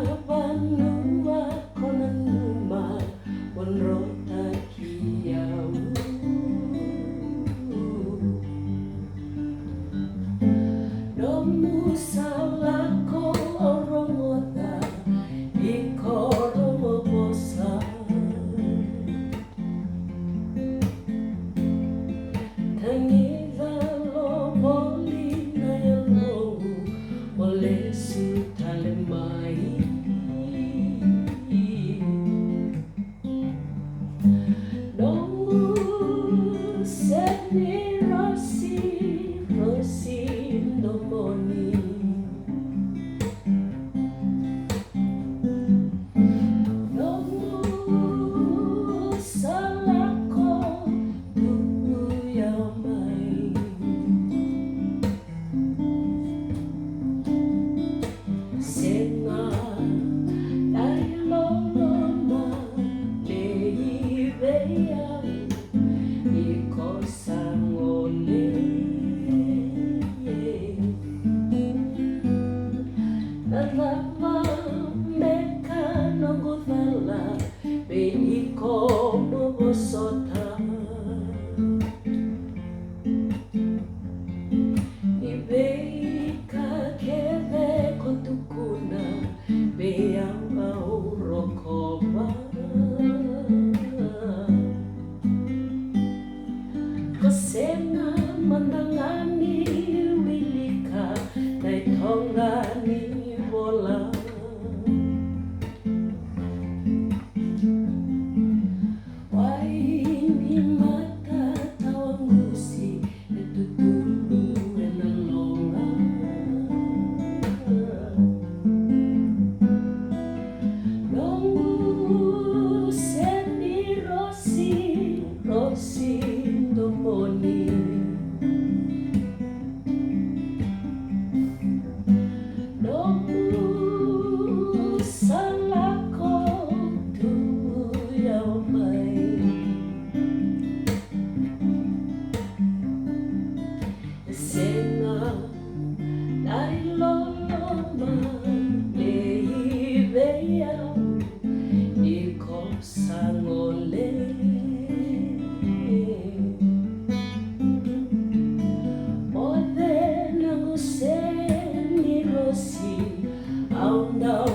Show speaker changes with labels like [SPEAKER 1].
[SPEAKER 1] Kinabanua konanuma wanrota kiyau Domu salako orongota ikoromo bosa Tangila lo boli na yalo Olesu talemai Domu seni rosi domoni Domu salako tumu yamai Senga dari loloma leibeya iko sangole Nalama meka nongothala be iko bobosota Ibeika keve kotukuna beamba urokoba Kosenga mandangani wilika naitongani bola Waini mata tawangusi netutulu enalonga Nongu seni rosi domoni Nongu salako tumu yaumai Senga dari loloma leibeya iko sangole Ode nanguseni rosi aundau